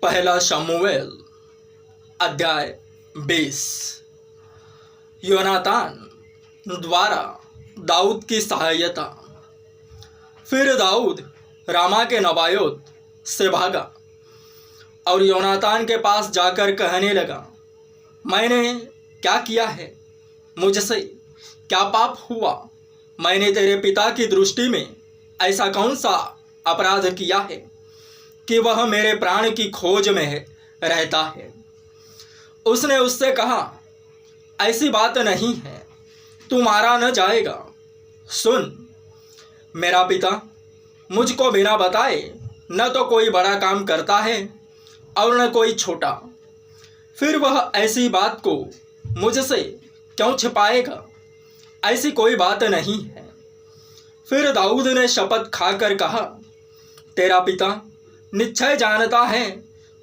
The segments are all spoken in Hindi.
पहला शमूएल अध्याय 20। योनातान द्वारा दाऊद की सहायता। फिर दाऊद रामा के नबायोत से भागा और योनातान के पास जाकर कहने लगा, मैंने क्या किया है? मुझसे क्या पाप हुआ? मैंने तेरे पिता की दृष्टि में ऐसा कौन सा अपराध किया है कि वह मेरे प्राण की खोज में रहता है? उसने उससे कहा, ऐसी बात नहीं है, तू मारा न जाएगा। सुन, मेरा पिता मुझको बिना बताए न तो कोई बड़ा काम करता है और न कोई छोटा। फिर वह ऐसी बात को मुझसे क्यों छिपाएगा? ऐसी कोई बात नहीं है। फिर दाऊद ने शपथ खाकर कहा, तेरा पिता निश्चय जानता है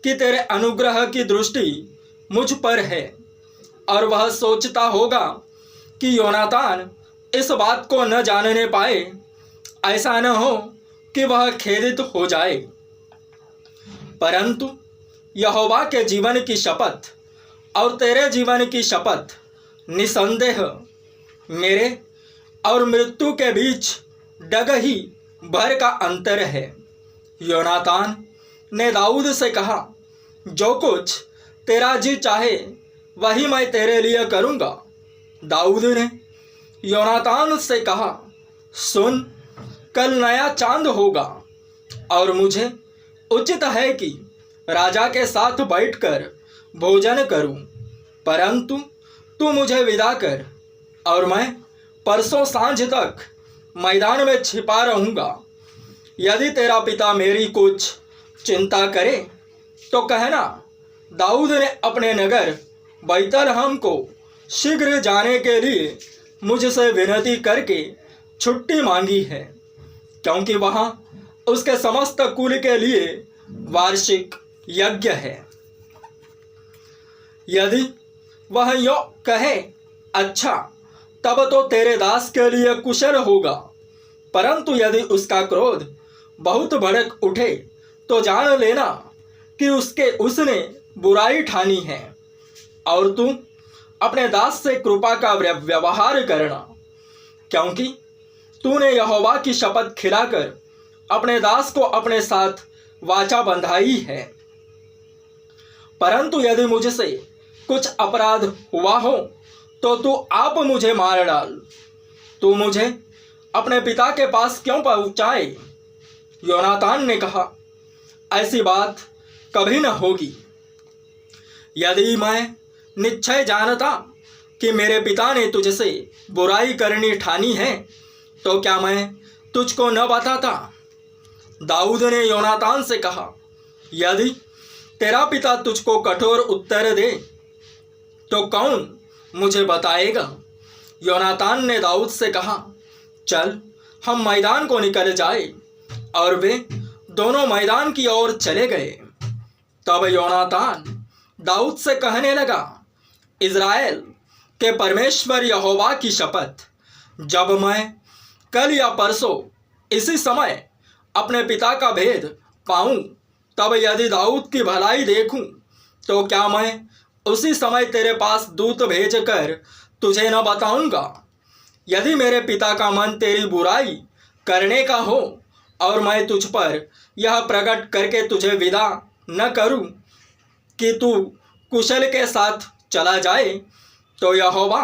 कि तेरे अनुग्रह की दृष्टि मुझ पर है, और वह सोचता होगा कि योनातान इस बात को न जानने पाए, ऐसा न हो कि वह खेदित हो जाए। परंतु यहोवा के जीवन की शपथ और तेरे जीवन की शपथ निसंदेह मेरे और मृत्यु के बीच डगही भर का अंतर है। योनातान ने दाऊद से कहा, जो कुछ तेरा जी चाहे वही मैं तेरे लिए करूँगा। दाऊद ने योनातान से कहा, सुन, कल नया चांद होगा और मुझे उचित है कि राजा के साथ बैठकर भोजन करूं, परंतु तू मुझे विदा कर और मैं परसों सांझ तक मैदान में छिपा रहूँगा। यदि तेरा पिता मेरी कुछ चिंता करे तो कहना, दाऊद ने अपने नगर बैतलहम को शीघ्र जाने के लिए मुझसे विनती करके छुट्टी मांगी है, क्योंकि वहाँ उसके समस्त कुल के लिए वार्षिक यज्ञ है। यदि वह यो कहे, अच्छा, तब तो तेरे दास के लिए कुशल होगा, परंतु यदि उसका क्रोध बहुत भड़क उठे तो जान लेना कि उसने बुराई ठानी है, और तू अपने दास से कृपा का व्यवहार करना, क्योंकि तूने यहोवा की शपथ खिलाकर अपने दास को अपने साथ वाचा बंधाई है। परंतु यदि मुझसे कुछ अपराध हुआ हो तो तू आप मुझे मार डाल। तू मुझे अपने पिता के पास क्यों पहुँचाए? योनातान ने कहा, ऐसी बात कभी न होगी। यदि मैं निश्चय जानता कि मेरे पिता ने तुझसे बुराई करनी ठानी है तो क्या मैं तुझको न बताता? दाऊद ने योनातान से कहा, यदि तेरा पिता तुझको कठोर उत्तर दे तो कौन मुझे बताएगा? योनातान ने दाऊद से कहा, चल, हम मैदान को निकल जाए, और वे दोनों मैदान की ओर चले गए। तब योनातान दाऊद से कहने लगा, इज़राइल के परमेश्वर यहोवा की शपथ, जब मैं कल या परसों इसी समय अपने पिता का भेद पाऊं, तब यदि दाऊद की भलाई देखूं तो क्या मैं उसी समय तेरे पास दूत भेजकर तुझे न बताऊंगा? यदि मेरे पिता का मन तेरी बुराई करने का हो और मैं तुझ पर यह प्रकट करके तुझे विदा न करूं कि तू कुशल के साथ चला जाए, तो यहोवा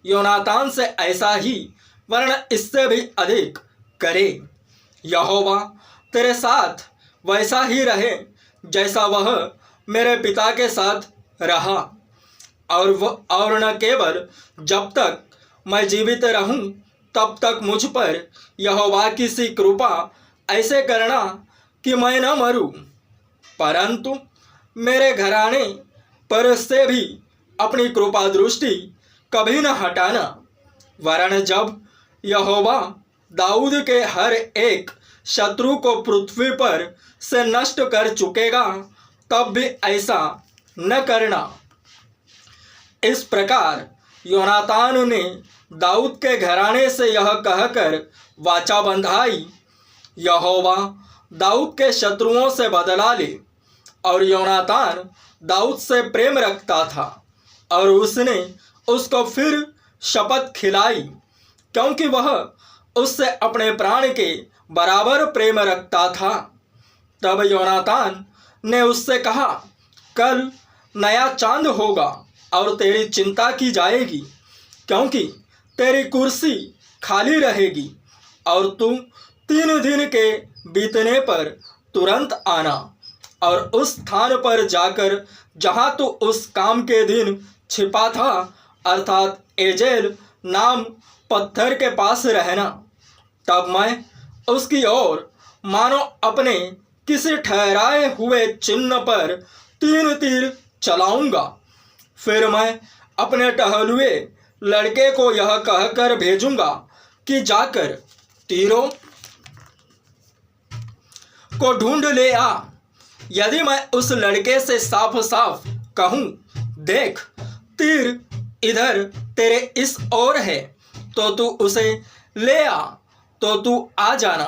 योनातान से ऐसा ही वरन इससे भी अधिक करे। यहोवा तेरे साथ वैसा ही रहे जैसा वह मेरे पिता के साथ रहा, और न केवल जब तक मैं जीवित रहूं तब तक मुझ पर यहोवा की सी कृपा ऐसे करना कि मैं न मरूं, परंतु मेरे घराने पर से भी अपनी कृपा दृष्टि कभी न हटाना। वरन जब यहोवा दाऊद के हर एक शत्रु को पृथ्वी पर से नष्ट कर चुकेगा, तब भी ऐसा न करना। इस प्रकार योनातान ने दाऊद के घराने से यह कहकर वाचा बंधाई, यहोवा दाऊद के शत्रुओं से बदला ले और योनातान दाऊद से प्रेम रखता था और उसने उसको फिर शपथ खिलाई, क्योंकि वह उससे अपने प्राण के बराबर प्रेम रखता था। तब योनातान ने उससे कहा, कल नया चांद होगा और तेरी चिंता की जाएगी, क्योंकि तेरी कुर्सी खाली रहेगी और तू 3 दिन के बीतने पर तुरंत आना और उस स्थान पर जाकर जहाँ तू उस काम के दिन छिपा था, अर्थात एजेल नाम पत्थर के पास रहना। तब मैं उसकी ओर मानो अपने किसी ठहराए हुए चिन्ह पर 3 तीर चलाऊंगा। फिर मैं अपने टहलुए लड़के को यह कहकर भेजूंगा कि जाकर तीरों को ढूंढ ले आ। यदि मैं उस लड़के से साफ साफ कहूं, देख तीर इधर तेरे इस ओर है, तो तू उसे ले आ, तो तू आ जाना,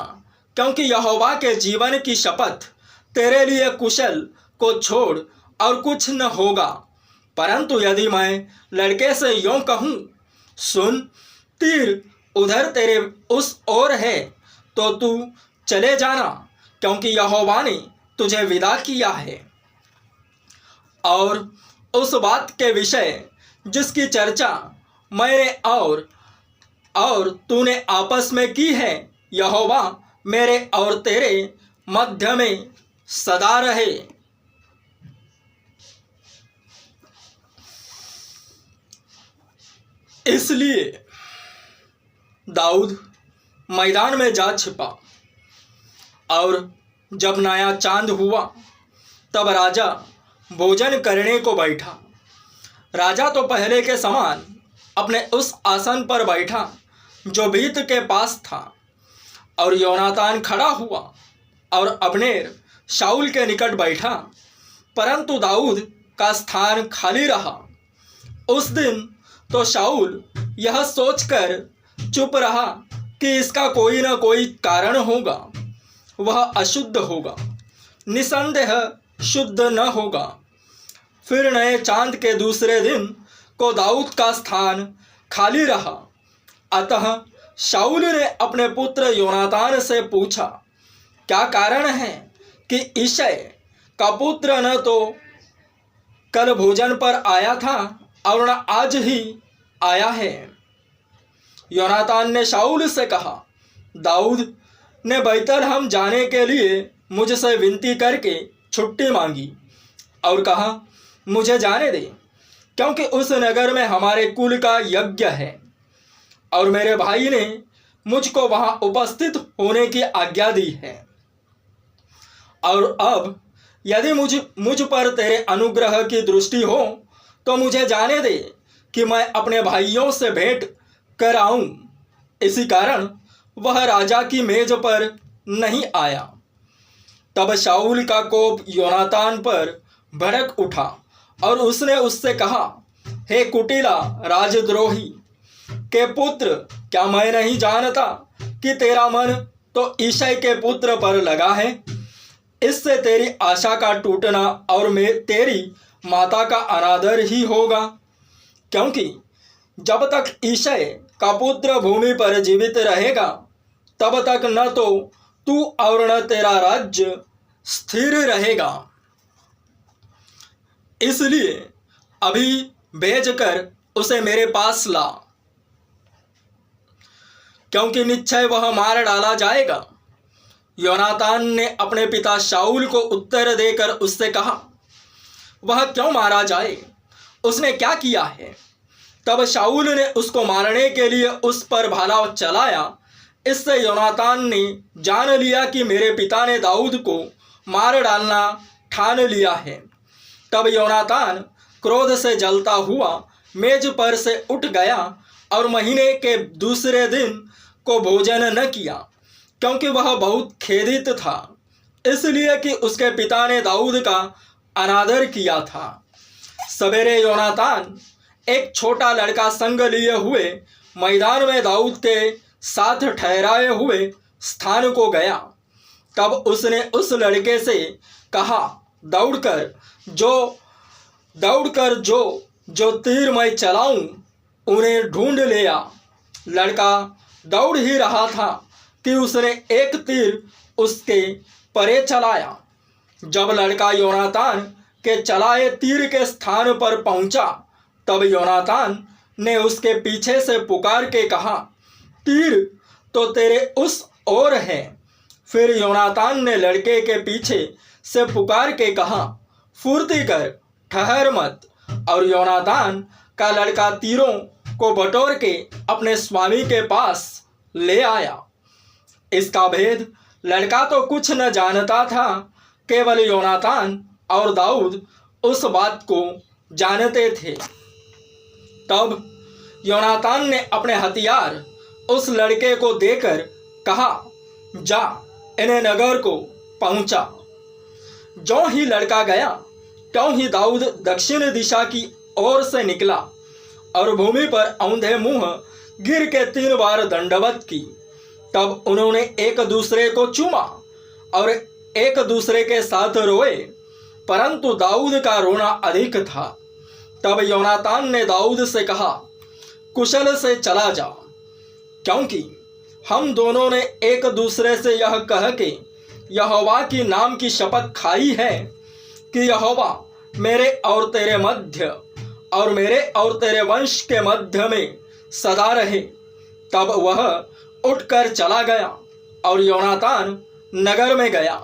क्योंकि यहोवा के जीवन की शपथ तेरे लिए कुशल को छोड़ और कुछ न होगा। परंतु यदि मैं लड़के से यूं कहूं, सुन तीर उधर तेरे उस ओर है, तो तू चले जाना, क्योंकि यहोवा ने तुझे विदा किया है। और उस बात के विषय जिसकी चर्चा मैंने और तूने आपस में की है, यहोवा मेरे और तेरे मध्य में सदा रहे। इसलिए दाऊद मैदान में जा छिपा और जब नया चांद हुआ तब राजा भोजन करने को बैठा। राजा तो पहले के समान अपने उस आसन पर बैठा जो भीत के पास था, और योनातान खड़ा हुआ और अब्नेर शाऊल के निकट बैठा, परंतु दाऊद का स्थान खाली रहा। उस दिन तो शाऊल यह सोचकर चुप रहा कि इसका कोई न कोई कारण होगा, वह अशुद्ध होगा, निसंदेह शुद्ध न होगा। फिर नए चांद के दूसरे दिन को दाऊद का स्थान खाली रहा। अतः शाऊल ने अपने पुत्र योनातान से पूछा, क्या कारण है कि यिशै का पुत्र न तो कल भोजन पर आया था और न आज ही आया है? योनातान ने शाऊल से कहा, दाऊद ने बैतलहम जाने के लिए मुझसे विनती करके छुट्टी मांगी और कहा, मुझे जाने दे, क्योंकि उस नगर में हमारे कुल का यज्ञ है और मेरे भाई ने मुझको वहां उपस्थित होने की आज्ञा दी है। और अब यदि मुझ पर तेरे अनुग्रह की दृष्टि हो तो मुझे जाने दे कि मैं अपने भाइयों से भेंट कर आऊं। इसी कारण वह राजा की मेज पर नहीं आया। तब शाऊल का कोप योनातान पर भड़क उठा और उसने उससे कहा, हे कुटिला राजद्रोही के पुत्र, क्या मैं नहीं जानता कि तेरा मन तो यिशै के पुत्र पर लगा है? इससे तेरी आशा का टूटना और तेरी माता का अनादर ही होगा, क्योंकि जब तक यिशै का पुत्र भूमि पर जीवित रहेगा तब तक न तो तू और न तेरा राज्य स्थिर रहेगा। इसलिए अभी भेजकर उसे मेरे पास ला, क्योंकि निश्चय वह मार डाला जाएगा। योनातान ने अपने पिता शाऊल को उत्तर देकर उससे कहा, वह क्यों मारा जाए? उसने क्या किया है? तब शाऊल ने उसको मारने के लिए उस पर भाला चलाया। इससे योनातान ने जान लिया कि मेरे पिता ने दाऊद को मार डालना ठान लिया है। तब योनातान क्रोध से जलता हुआ मेज पर से उठ गया और महीने के दूसरे दिन को भोजन न किया, क्योंकि वह बहुत खेदित था, इसलिए कि उसके पिता ने दाऊद का अनादर किया था। सवेरे योनातान एक छोटा लड़का संग लिए हुए मैदान में दाऊद के साथ ठहराए हुए स्थान को गया। तब उसने उस लड़के से कहा, दौड़कर जो तीर मैं चलाऊं उन्हें ढूंढ लिया। लड़का दौड़ ही रहा था कि उसने एक तीर उसके परे चलाया। जब लड़का योनातान के चलाए तीर के स्थान पर पहुंचा, तब योनातान ने उसके पीछे से पुकार के कहा, तीर तो तेरे उस ओर है। फिर योनातान ने लड़के के पीछे से पुकार के कहा, फुर्ती कर, ठहर मत। और योनातान का लड़का तीरों को बटोर के अपने स्वामी के पास ले आया। इसका भेद लड़का तो कुछ न जानता था, केवल योनातान और दाऊद उस बात को जानते थे। तब योनातान ने अपने हथियार उस लड़के को देकर कहा, जा इन्हें नगर को पहुंचा। ज्यों ही लड़का गया, त्यों ही दाऊद दक्षिण दिशा की ओर से निकला और भूमि पर औंधे मुंह गिर के 3 बार दंडवत की। तब उन्होंने एक दूसरे को चूमा और एक दूसरे के साथ रोए, परंतु दाऊद का रोना अधिक था। तब योनातान ने दाऊद से कहा, कुशल से चला जा, क्योंकि हम दोनों ने एक दूसरे से यह कह के यहोवा की नाम की शपथ खाई है कि यहोवा मेरे और तेरे मध्य और मेरे और तेरे वंश के मध्य में सदा रहे। तब वह उठकर चला गया और योनातान नगर में गया।